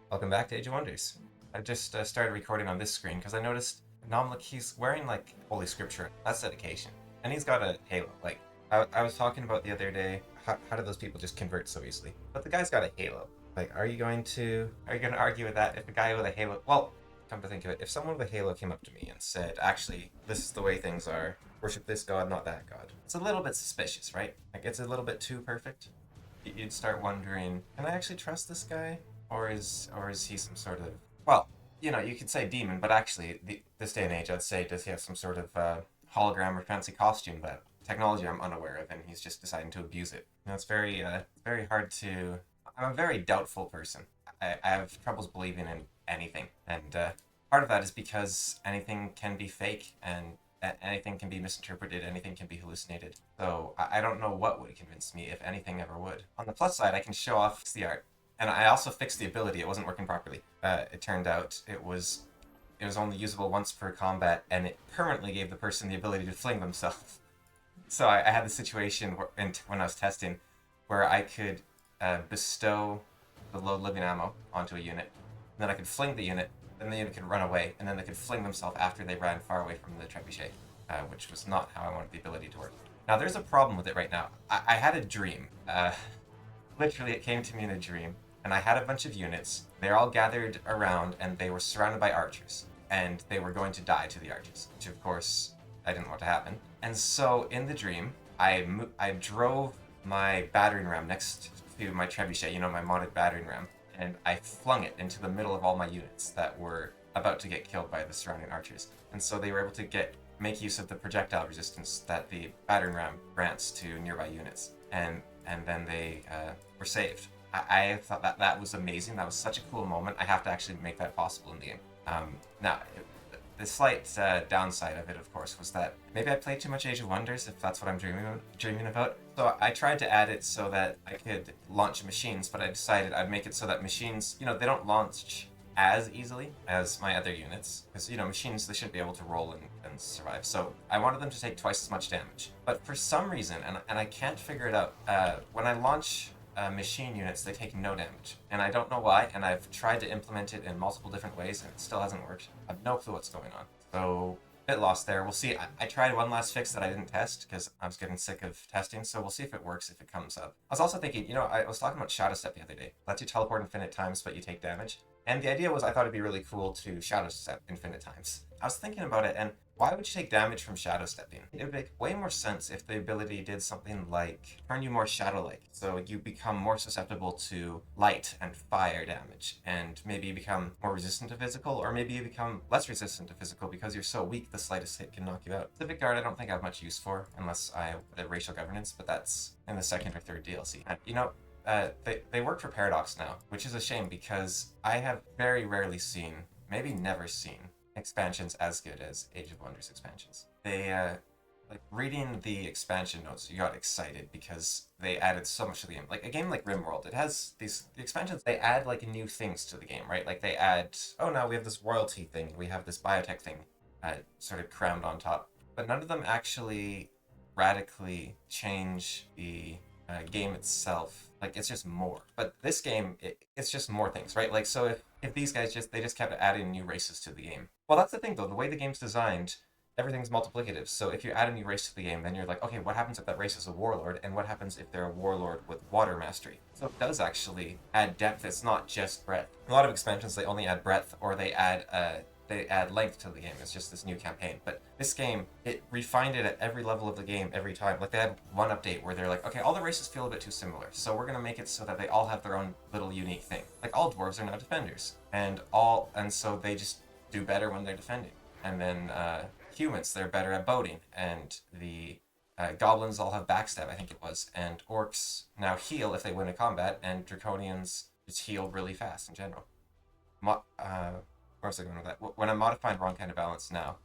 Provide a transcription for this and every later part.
Welcome back to Age of Wonders. I just started recording on this screen because I noticed Nomlik, he's wearing like Holy Scripture. That's dedication. And he's got a halo. Like, I was talking about the other day, how do those people just convert so easily? But the guy's got a halo. Like, are you going to argue with that? If a guy with a halo, well, come to think of it, if someone with a halo came up to me and said, actually, this is the way things are, worship this god, not that god, it's a little bit suspicious, right? Like, it's a little bit too perfect. You'd start wondering, can I actually trust this guy? Or is he some sort of, well, you could say demon, but actually this day and age I'd say, does he have some sort of hologram or fancy costume that technology I'm unaware of, and he's just deciding to abuse it. It's very hard to. I'm a very doubtful person. I have troubles believing in anything, and part of that is because anything can be fake, and anything can be misinterpreted, anything can be hallucinated. So I don't know what would convince me, if anything ever would. On the plus side, I can show off the art, and I also fixed the ability. It wasn't working properly. It turned out it was only usable once per combat, and it permanently gave the person the ability to fling themselves. So I had the situation when I was testing where I could bestow the low living ammo onto a unit, and then I could fling the unit, then the unit could run away, and then they could fling themselves after they ran far away from the trebuchet, which was not how I wanted the ability to work. Now, there's a problem with it right now. I had a dream. Literally, it came to me in a dream, and I had a bunch of units. They're all gathered around, and they were surrounded by archers, and they were going to die to the archers, which of course I didn't want to happen. And so in the dream, I drove my battering ram next to my trebuchet, my modded battering ram, and I flung it into the middle of all my units that were about to get killed by the surrounding archers. And so they were able to make use of the projectile resistance that the battering ram grants to nearby units, and then they were saved. I thought that was amazing. That was such a cool moment. I have to actually make that possible in the game. Now, the slight downside of it, of course, was that maybe I played too much Age of Wonders, if that's what I'm dreaming about. So I tried to add it so that I could launch machines, but I decided I'd make it so that machines, they don't launch as easily as my other units, because machines, they shouldn't be able to roll and survive. So I wanted them to take twice as much damage. But for some reason, and I can't figure it out, when I launch machine units, they take no damage, and I don't know why. And I've tried to implement it in multiple different ways, and it still hasn't worked. I have no clue what's going on. So a bit lost there. We'll see. I tried one last fix that I didn't test because I was getting sick of testing. So we'll see if it works, if it comes up. I was also thinking, I was talking about Shadow Step the other day. Lets you teleport infinite times, but you take damage. And the idea was, I thought it'd be really cool to Shadow Step infinite times. I was thinking about it, and why would you take damage from shadow stepping? It would make way more sense if the ability did something like turn you more shadow-like, so you become more susceptible to light and fire damage, and maybe you become more resistant to physical, or maybe you become less resistant to physical because you're so weak the slightest hit can knock you out. Civic Guard I don't think I have much use for, unless I have racial governance, but that's in the second or third DLC. And, they work for Paradox now, which is a shame because I have very rarely seen, maybe never seen, expansions as good as Age of Wonders expansions. They, like, reading the expansion notes, you got excited because they added so much to the game. Like, a game like RimWorld, it has the expansions, they add, like, new things to the game, right? Like, they add, oh, now we have this royalty thing, we have this biotech thing, sort of crammed on top. But none of them actually radically change the game itself. Like, it's just more. But this game, it's just more things, right? Like, so if these guys they just kept adding new races to the game. Well, that's the thing though. The way the game's designed, everything's multiplicative. So if you add a new race to the game, then you're like, okay, what happens if that race is a warlord, and what happens if they're a warlord with water mastery? So it does actually add depth. It's not just breadth. A lot of expansions, they only add breadth, or they add length to the game. It's just this new campaign. But this game, it refined it at every level of the game every time. Like, they had one update where they're like, okay, all the races feel a bit too similar, so we're gonna make it so that they all have their own little unique thing. Like, all dwarves are now defenders, and so they just do better when they're defending. And then humans, they're better at boating, and the goblins all have backstab, I think it was, and orcs now heal if they win a combat, and draconians just heal really fast in general. Where was I going with that? When I'm modifying wrong kind of balance now,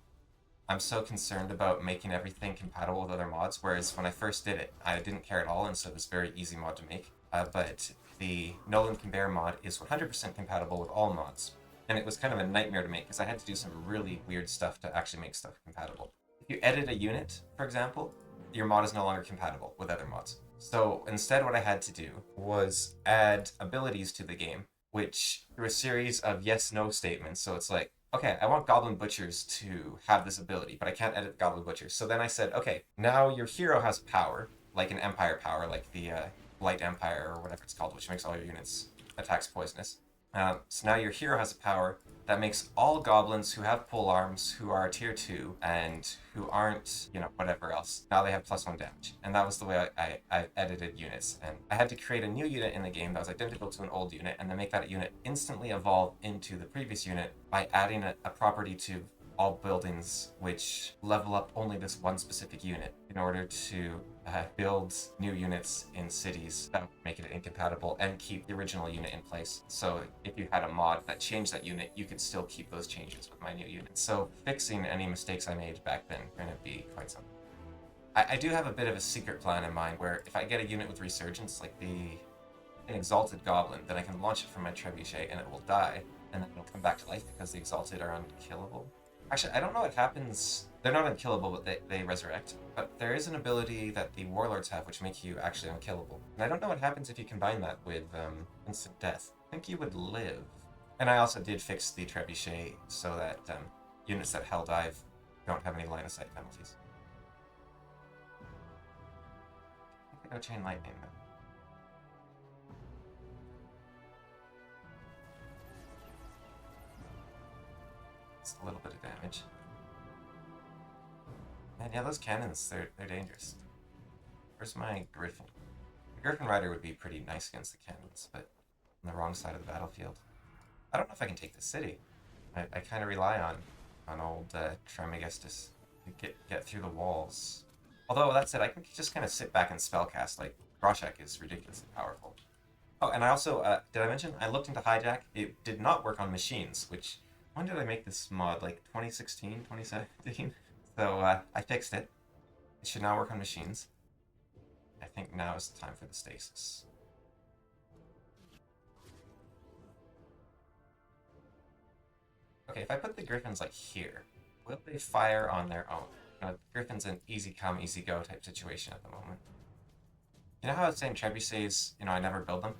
I'm so concerned about making everything compatible with other mods, whereas when I first did it, I didn't care at all, and so it was a very easy mod to make. But the Nolan Can Bear mod is 100% compatible with all mods, and it was kind of a nightmare to make because I had to do some really weird stuff to actually make stuff compatible. If you edit a unit, for example, your mod is no longer compatible with other mods. So instead what I had to do was add abilities to the game which through a series of yes/no statements. So it's like, okay, I want Goblin Butchers to have this ability, but I can't edit Goblin Butchers. So then I said, okay, now your hero has power, like an Empire power, like the Light Empire or whatever it's called, which makes all your units attacks poisonous. So now your hero has a power that makes all goblins who have pole arms, who are tier 2, and who aren't, whatever else, now they have +1 damage. And that was the way I edited units. And I had to create a new unit in the game that was identical to an old unit, and then make that unit instantly evolve into the previous unit by adding a property to all buildings which level up only this one specific unit in order to build new units in cities that would make it incompatible and keep the original unit in place. So if you had a mod that changed that unit, you could still keep those changes with my new unit. So fixing any mistakes I made back then are going to be quite something. I do have a bit of a secret plan in mind where if I get a unit with resurgence, like an exalted goblin, then I can launch it from my trebuchet and it will die, and then it'll come back to life because the exalted are unkillable. Actually, I don't know what happens. They're not unkillable, but they resurrect. But there is an ability that the warlords have which make you actually unkillable. And I don't know what happens if you combine that with instant death. I think you would live. And I also did fix the trebuchet so that units that hell dive don't have any line of sight penalties. I think I go chain lightning then. It's a little bit of damage. And yeah, those cannons, they're dangerous. Where's my Griffin? The Griffin Rider would be pretty nice against the cannons, but on the wrong side of the battlefield. I don't know if I can take the city. I kind of rely on old Trismegistus to get through the walls. Although, that said, I can just kind of sit back and spellcast. Like, Groshek is ridiculously powerful. Oh, and I also, did I mention, I looked into Hijack. It did not work on machines, which, when did I make this mod? Like, 2016, 2017? So, I fixed it. It should now work on machines. I think now is the time for the stasis. Okay, if I put the Griffins, like, here, will they fire on their own? Griffin's an easy come, easy go type situation at the moment. You know how I was saying trebuchets, I never build them?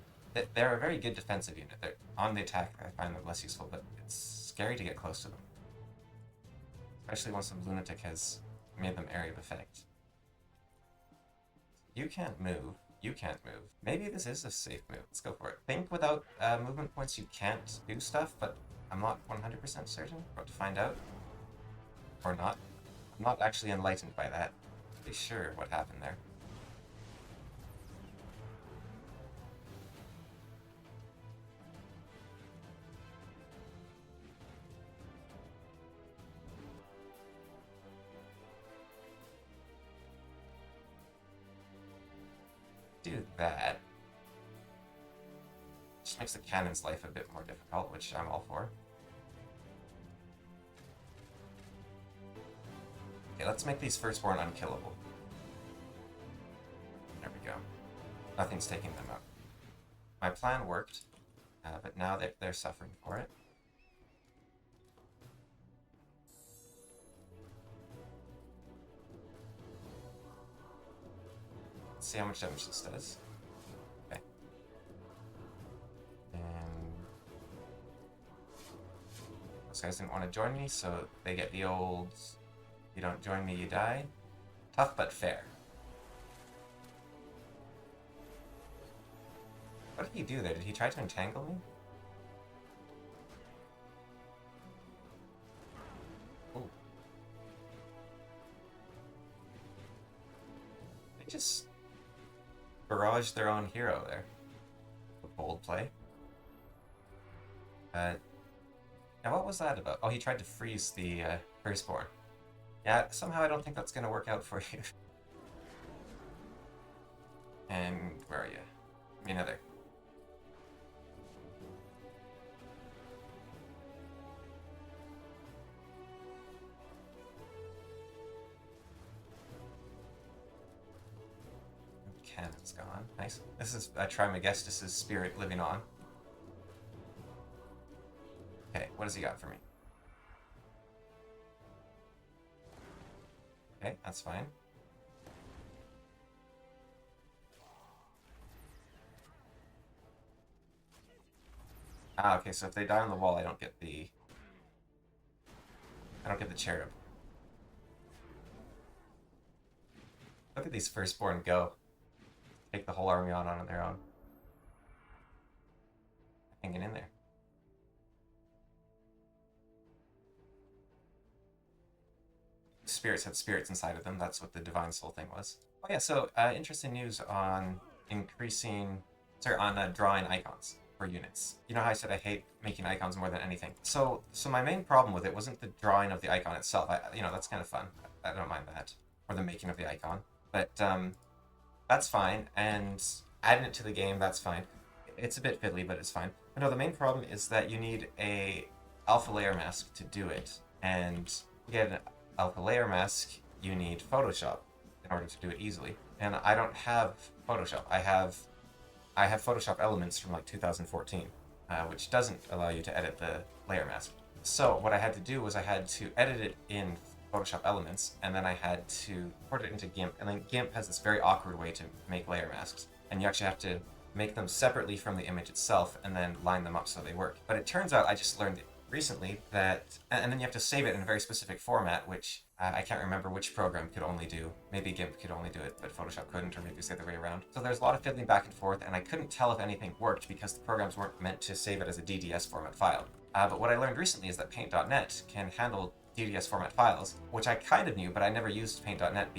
They're a very good defensive unit. They're on the attack, I find them less useful, but it's scary to get close to them. Especially once some lunatic has made them area of effect. You can't move. You can't move. Maybe this is a safe move. Let's go for it. Think without movement points you can't do stuff, but I'm not 100% certain. We're about to find out. Or not. I'm not actually enlightened by that. Be sure what happened there. Do that. Just makes the cannon's life a bit more difficult, which I'm all for. Okay, let's make these firstborn unkillable. There we go. Nothing's taking them out. My plan worked, but now they're suffering for it. Let's see how much damage this does. Okay. And those guys didn't want to join me, so they get the old, you don't join me, you die. Tough but fair. What did he do there? Did he try to entangle me? Ooh. They just barrage their own hero there. A bold play. Now what was that about? Oh, he tried to freeze the firstborn. Yeah, somehow I don't think that's gonna work out for you. And where are you? Give me another. Cannon's gone. Nice. This is Trismegistus' spirit living on. Okay, what does he got for me? Okay, that's fine. Ah, okay, so if they die on the wall, I don't get the cherub. Look at these firstborn go. Take the whole army on their own. Hanging in there. Spirits had spirits inside of them. That's what the divine soul thing was. Oh yeah, so interesting news on drawing icons for units. You know how I said I hate making icons more than anything. So my main problem with it wasn't the drawing of the icon itself. That's kind of fun. I don't mind that, or the making of the icon. But that's fine, and adding it to the game, that's fine. It's a bit fiddly, but it's fine. But no, the main problem is that you need a alpha layer mask to do it, and to get an alpha layer mask, you need Photoshop in order to do it easily. And I don't have Photoshop. I have Photoshop Elements from like 2014, which doesn't allow you to edit the layer mask. So what I had to do was I had to edit it in Photoshop Elements, and then I had to port it into GIMP. And then GIMP has this very awkward way to make layer masks, and you actually have to make them separately from the image itself and then line them up so they work. But it turns out I just learned recently that, and then you have to save it in a very specific format, which I can't remember which program could only do. Maybe GIMP could only do it, but Photoshop couldn't, or maybe it's the other way around. So there's a lot of fiddling back and forth, and I couldn't tell if anything worked because the programs weren't meant to save it as a DDS format file. But what I learned recently is that Paint.net can handle DDS format files, which I kind of knew, but I never used Paint.net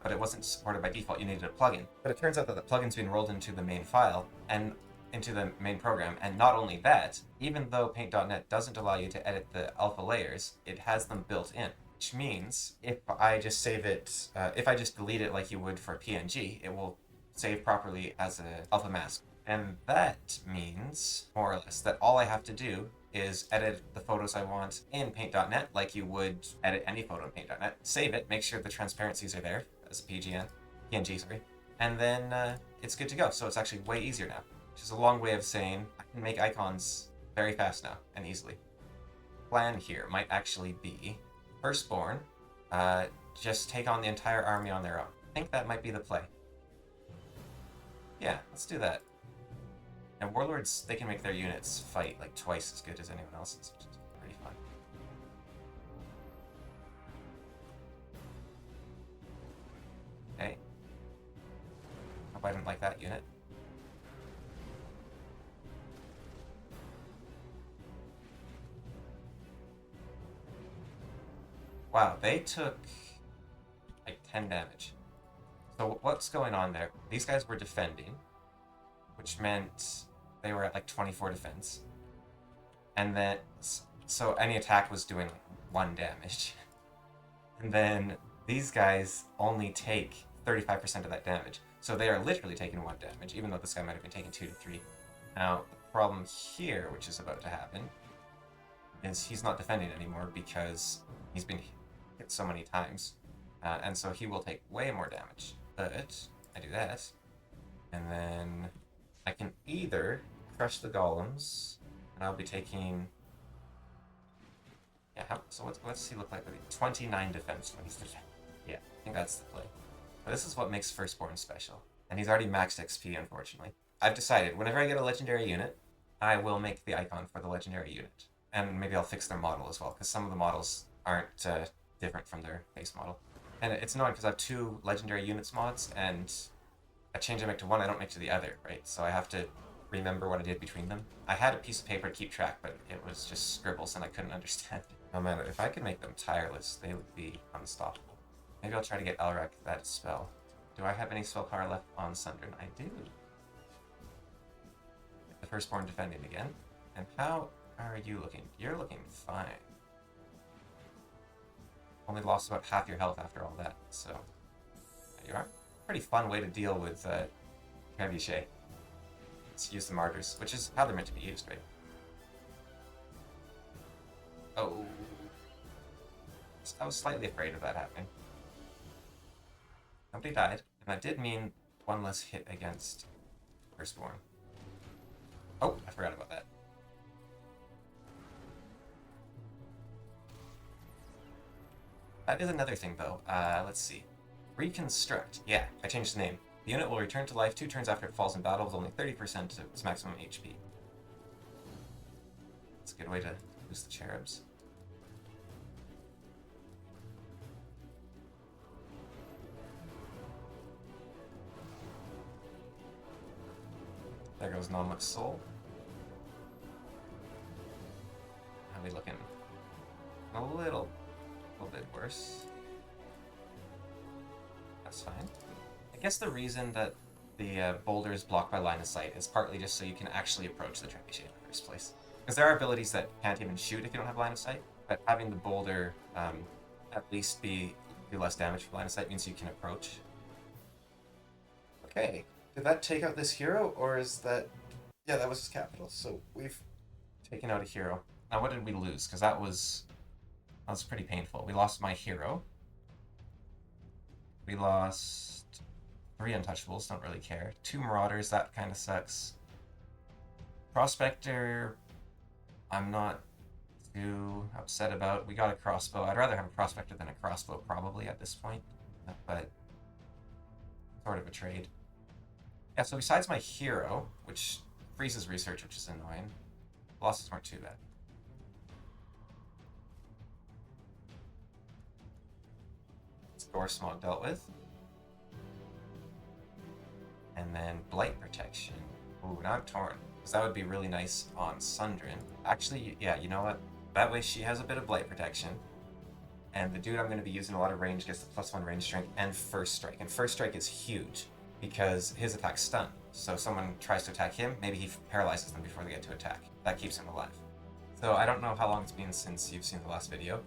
but it wasn't supported by default. You needed a plugin. But it turns out that the plugin's been rolled into the main file and into the main program. And not only that, even though Paint.net doesn't allow you to edit the alpha layers, it has them built in. Which means if I just save it, if I just delete it like you would for PNG, it will save properly as an alpha mask. And that means, more or less, that all I have to do is edit the photos I want in Paint.net like you would edit any photo in Paint.net. Save it, make sure the transparencies are there as a PNG, sorry, and then it's good to go. So it's actually way easier now, which is a long way of saying I can make icons very fast now and easily. Plan here might actually be Firstborn, just take on the entire army on their own. I think that might be the play. Yeah, let's do that. And Warlords, they can make their units fight like twice as good as anyone else's, which is pretty fun. Okay. Hope I didn't like that unit. Wow, they took like 10 damage. So what's going on there? These guys were defending, which meant they were at like 24 defense. And then, so any attack was doing like 1 damage. And then these guys only take 35% of that damage. So they are literally taking 1 damage, even though this guy might have been taking 2 to 3. Now, the problem here, which is about to happen, is he's not defending anymore because he's been hit so many times. And so he will take way more damage. But I do that, and then I can either crush the golems, and I'll be taking... Yeah, what's he look like with 29 defense, 20 defense? Yeah, I think that's the play. But this is what makes Firstborn special. And he's already maxed XP, unfortunately. I've decided, whenever I get a legendary unit, I will make the icon for the legendary unit. And maybe I'll fix their model as well, because some of the models aren't different from their base model. And it's annoying because I have 2 legendary units mods, and I change them to one, I don't make to the other, right? So I have to remember what I did between them. I had a piece of paper to keep track, but it was just scribbles and I couldn't understand. No matter, if I could make them tireless, they would be unstoppable. Maybe I'll try to get Elrek that spell. Do I have any spell power left on Sundren? I do. The Firstborn defending again. And how are you looking? You're looking fine. Only lost about half your health after all that, so there you are. Pretty fun way to deal with Trebuchet. Let's use the martyrs, which is how they're meant to be used, right? Oh. I was slightly afraid of that happening. Nobody died, and that did mean 1 less hit against Firstborn. Oh, I forgot about that. That is another thing, though. Let's see. Reconstruct. Yeah, I changed the name. The unit will return to life 2 turns after it falls in battle with only 30% of its maximum HP. It's a good way to boost the cherubs. There goes Non-Luck Soul. How are we looking? A little bit worse. That's fine. I guess the reason that the boulder is blocked by line of sight is partly just so you can actually approach the trebuchet in the first place. Because there are abilities that can't even shoot if you don't have line of sight, but having the boulder at least do less damage for line of sight means you can approach. Okay, did that take out this hero, or is that... Yeah, that was his capital, so we've taken out a hero. Now what did we lose? Because that was pretty painful. We lost my hero. We lost 3 untouchables, don't really care. 2 marauders, that kind of sucks. Prospector, I'm not too upset about. We got a crossbow. I'd rather have a prospector than a crossbow probably at this point, but sort of a trade. Yeah, so besides my hero, which freezes research, which is annoying, losses weren't too bad. Dwarf Smog dealt with. And then Blight Protection. Ooh, now I'm torn. Because that would be really nice on Sundrin. Actually, yeah, you know what? That way she has a bit of Blight Protection. And the dude I'm going to be using a lot of range gets the +1 range strength and First Strike. And First Strike is huge because his attack's stunned. So if someone tries to attack him, maybe he paralyzes them before they get to attack. That keeps him alive. So I don't know how long it's been since you've seen the last video,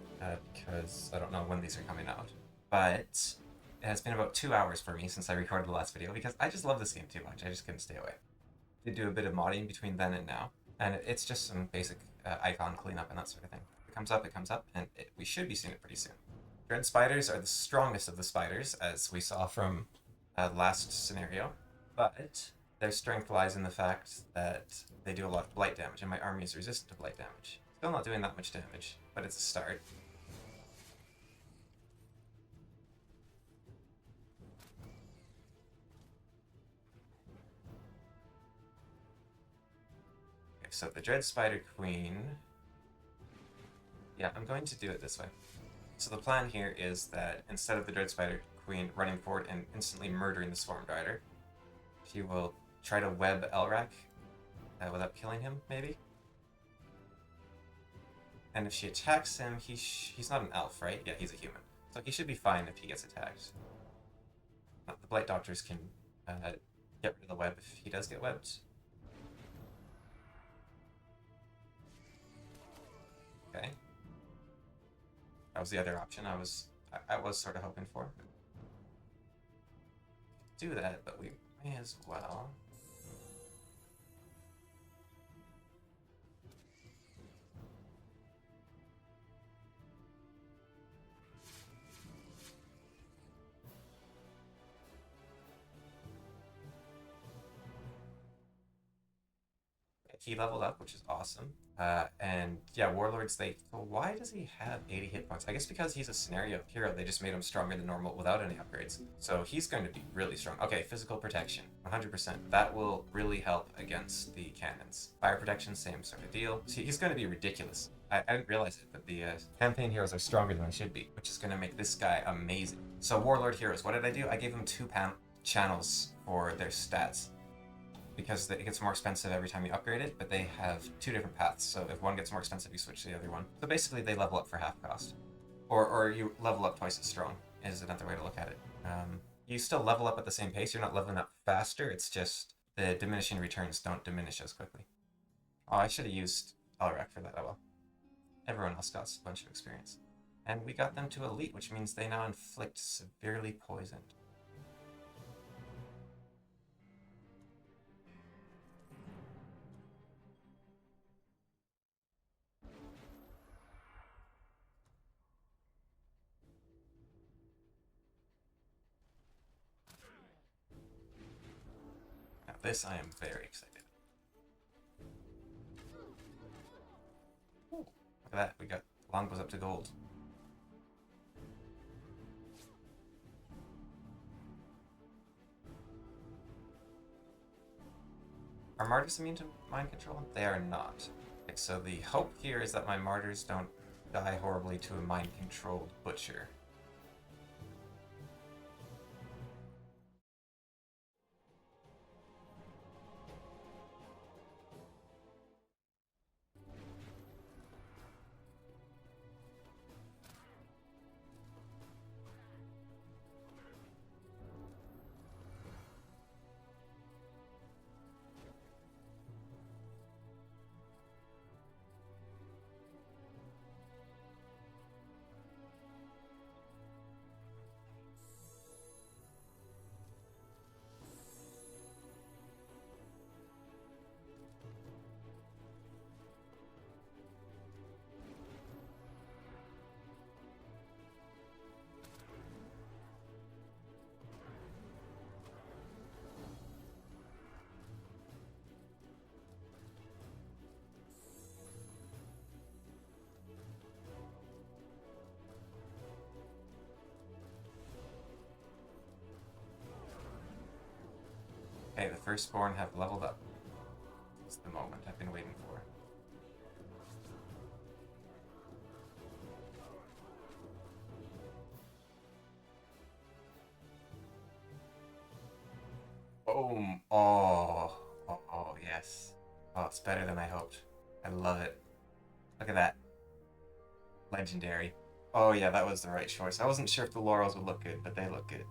because I don't know when these are coming out. But it has been about 2 hours for me since I recorded the last video because I just love this game too much. I just couldn't stay away. Did do a bit of modding between then and now, and it's just some basic icon cleanup and that sort of thing. It comes up, and we should be seeing it pretty soon. Dread spiders are the strongest of the spiders, as we saw from last scenario, but their strength lies in the fact that they do a lot of blight damage, and my army is resistant to blight damage. Still not doing that much damage, but it's a start. So the Dread Spider Queen... Yeah, I'm going to do it this way. So the plan here is that instead of the Dread Spider Queen running forward and instantly murdering the Swarm Rider, she will try to web Elrak without killing him, maybe? And if she attacks him, he's not an elf, right? Yeah, he's a human. So he should be fine if he gets attacked. The Blight Doctors can get rid of the web if he does get webbed. Okay. That was the other option I was sort of hoping for. Do that, but we may as well. He leveled up, which is awesome. And yeah, Warlords, so why does he have 80 hit points? I guess because he's a scenario hero, they just made him stronger than normal without any upgrades. So he's going to be really strong. Okay, physical protection, 100%. That will really help against the cannons. Fire protection, same sort of deal. See, he's going to be ridiculous. I didn't realize it, but the campaign heroes are stronger than they should be, which is going to make this guy amazing. So Warlord heroes, what did I do? I gave him 2 channels for their stats, because it gets more expensive every time you upgrade it, but they have 2 different paths, so if one gets more expensive, you switch to the other one. So basically, they level up for half cost. Or you level up twice as strong, is another way to look at it. You still level up at the same pace, you're not leveling up faster, it's just the diminishing returns don't diminish as quickly. Oh, I should have used Elrak for that, oh well. Everyone else got a bunch of experience. And we got them to Elite, which means they now inflict severely poisoned. This I am very excited. Ooh, look at that, we got longbows up to gold. Are martyrs immune to mind control? They are not. Okay, so the hope here is that my martyrs don't die horribly to a mind-controlled butcher. Okay, the firstborn have leveled up. It's the moment I've been waiting for. Boom! Oh, oh, yes. Oh, it's better than I hoped. I love it. Look at that. Legendary. Oh yeah, that was the right choice. I wasn't sure if the laurels would look good, but they look good.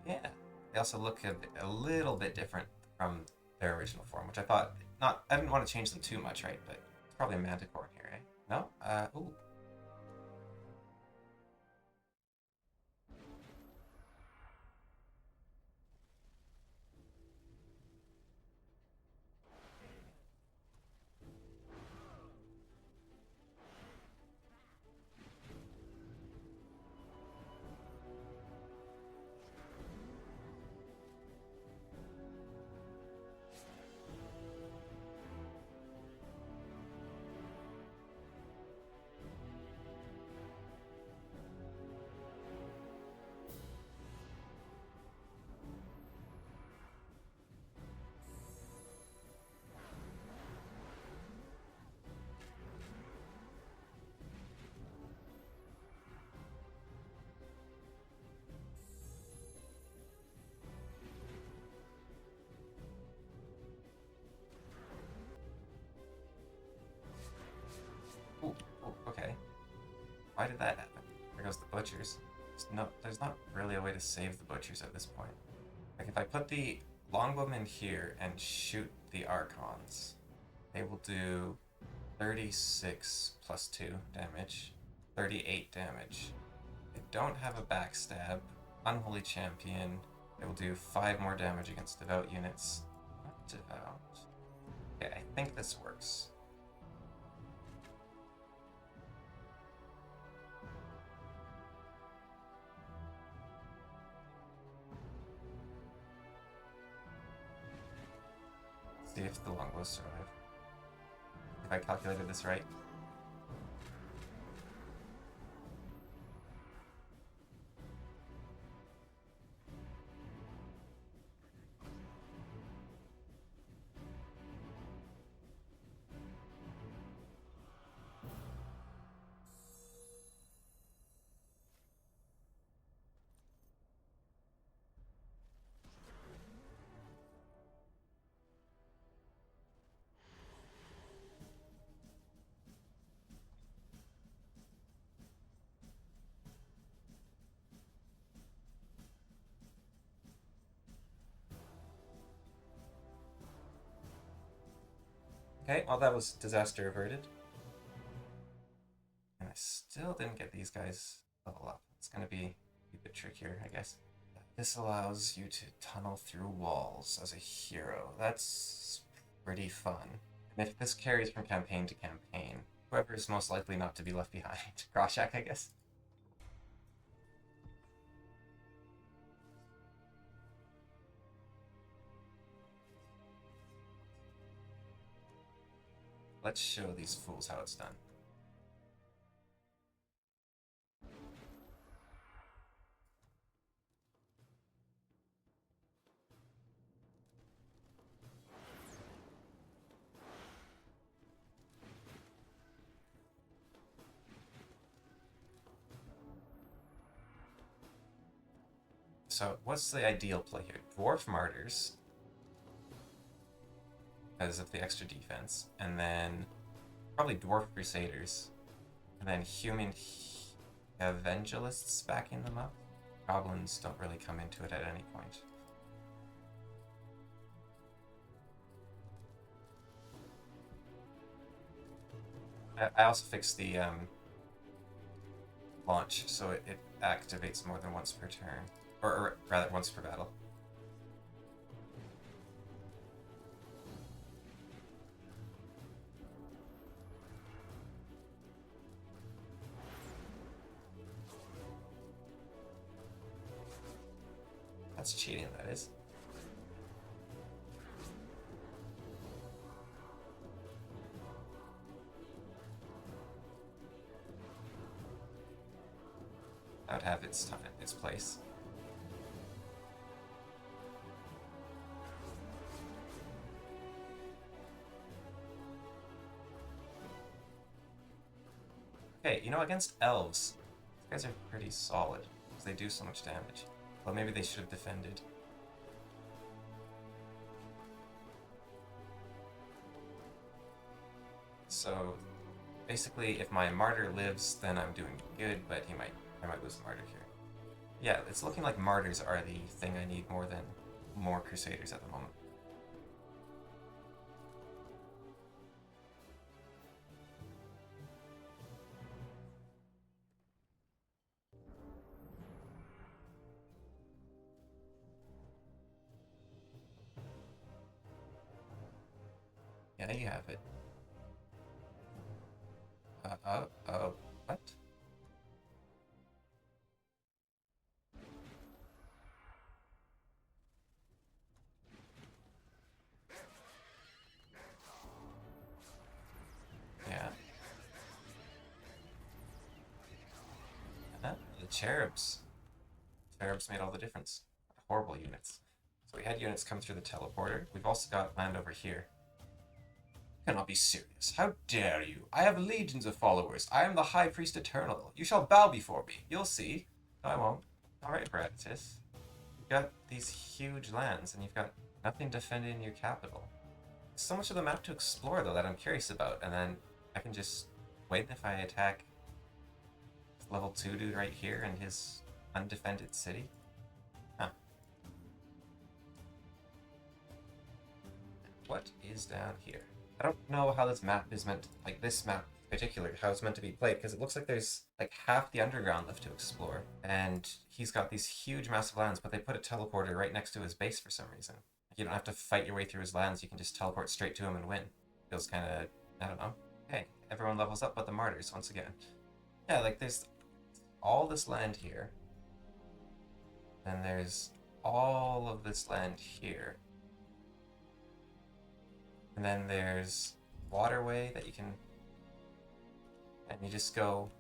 Yeah. They also look a little bit different from their original form, which I thought not. I didn't want to change them too much, right? But it's probably a manticore in here, eh? No? Ooh. Ooh. Ooh. Okay. Why did that happen? There goes the butchers. There's not really a way to save the butchers at this point. Like if I put the longbowmen here and shoot the archons, they will do 36 plus 2 damage, 38 damage. They don't have a backstab. Unholy champion. It will do 5 more damage against devout units. Not devout. Okay, I think this works. See if the longbows survive. If I calculated this right. Okay, well that was disaster averted. And I still didn't get these guys level up. It's gonna be a bit trickier, I guess. This allows you to tunnel through walls as a hero. That's pretty fun. And if this carries from campaign to campaign, whoever is most likely not to be left behind. Groshak, I guess. Let's show these fools how it's done. So what's the ideal play here? Dwarf Martyrs, because of the extra defense, and then probably Dwarf Crusaders, and then Human Evangelists backing them up. Goblins don't really come into it at any point. I also fixed the launch, so it activates more than once per turn, or rather once per battle. That's cheating, that is. That would have its time, its place. Okay, you know, against elves, these guys are pretty solid, because they do so much damage. Well, maybe they should have defended. So, basically, if my martyr lives, then I'm doing good, but I might lose the martyr here. Yeah, it's looking like martyrs are the thing I need more than more crusaders at the moment. Yeah, you have it. What? Yeah. The cherubs. Cherubs made all the difference. Horrible units. So we had units come through the teleporter. We've also got land over here. You cannot be serious. How dare you? I have legions of followers. I am the High Priest Eternal. You shall bow before me. You'll see. No, I won't. Alright, Bratius. You've got these huge lands, and you've got nothing defending your capital. There's so much of the map to explore, though, that I'm curious about, and then I can just wait if I attack this level 2 dude right here in his undefended city. Huh. What is down here? I don't know how this map is meant to, like this map in particular, how it's meant to be played, because it looks like there's like half the underground left to explore. And he's got these huge massive lands, but they put a teleporter right next to his base for some reason. You don't have to fight your way through his lands, you can just teleport straight to him and win. Feels kind of, I don't know. Hey, everyone levels up but the martyrs once again. Yeah, like there's all this land here. Then there's all of this land here. And then there's waterway that you can, and you just go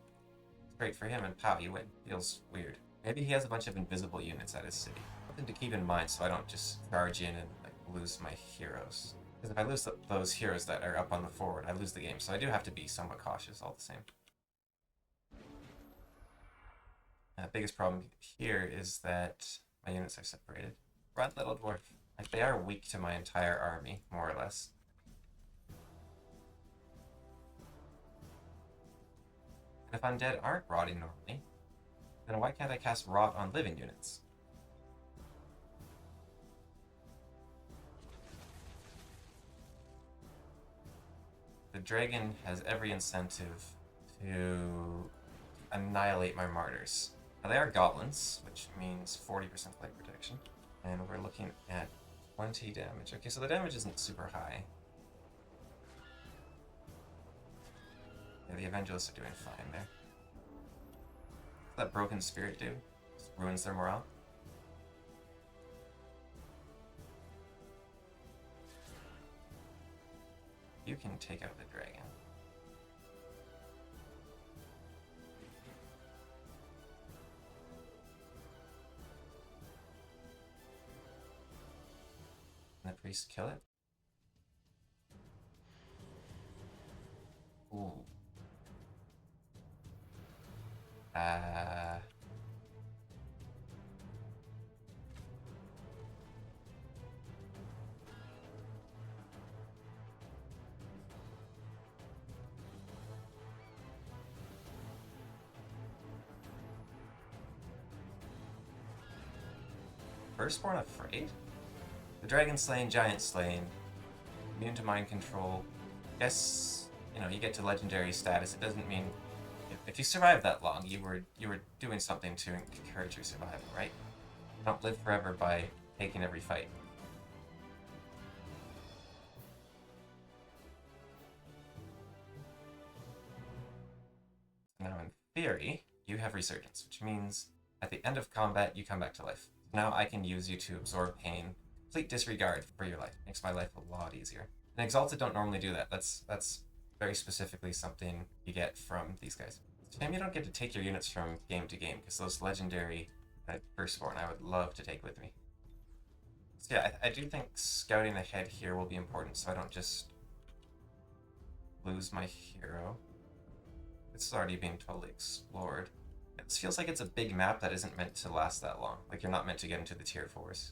straight for him and pow, you win. Feels weird. Maybe he has a bunch of invisible units at his city. Something to keep in mind so I don't just charge in and like lose my heroes. Because if I lose those heroes that are up on the forward, I lose the game. So I do have to be somewhat cautious all the same. The biggest problem here is that my units are separated. Run, little dwarf. Like, they are weak to my entire army, more or less. And if undead aren't rotting normally, then why can't I cast rot on living units? The dragon has every incentive to annihilate my martyrs. Now they are goblins, which means 40% plague protection. And we're looking at 20 damage. Okay, so the damage isn't super high. Yeah, the Evangelists are doing fine there. What's that broken spirit do? Just ruins their morale. You can take out the dragon. And the priest kill it? Ooh. Firstborn Afraid? The Dragon Slaying, Giant Slaying, immune to mind control. Guess, you know, you get to legendary status. It doesn't mean if you survive that long, you were doing something to encourage your survival, right? You don't live forever by taking every fight. Now, in theory, you have Resurgence, which means at the end of combat, you come back to life. Now I can use you to absorb pain, complete disregard for your life. Makes my life a lot easier. And Exalted don't normally do that. That's very specifically something you get from these guys. It's a shame you don't get to take your units from game to game, because those legendary Firstborn I would love to take with me. So yeah, I do think scouting ahead here will be important, so I don't just lose my hero. It's already being totally explored. It feels like it's a big map that isn't meant to last that long. Like you're not meant to get into the tier 4s.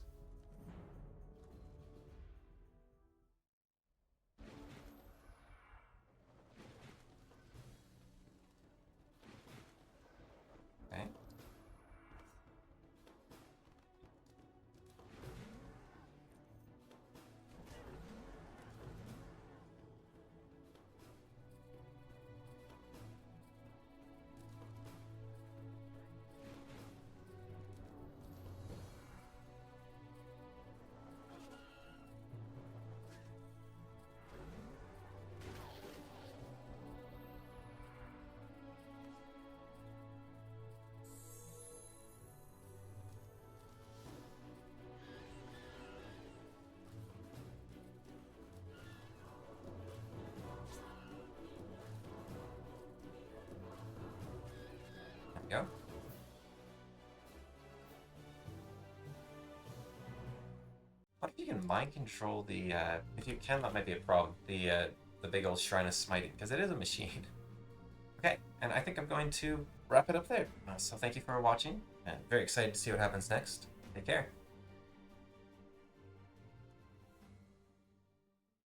Okay. There we go. What if you can mind control the, if you can, that might be a problem, the big old Shrine of Smiting, because it is a machine. Okay, and I think I'm going to wrap it up there. So thank you for watching, and very excited to see what happens next. Take care.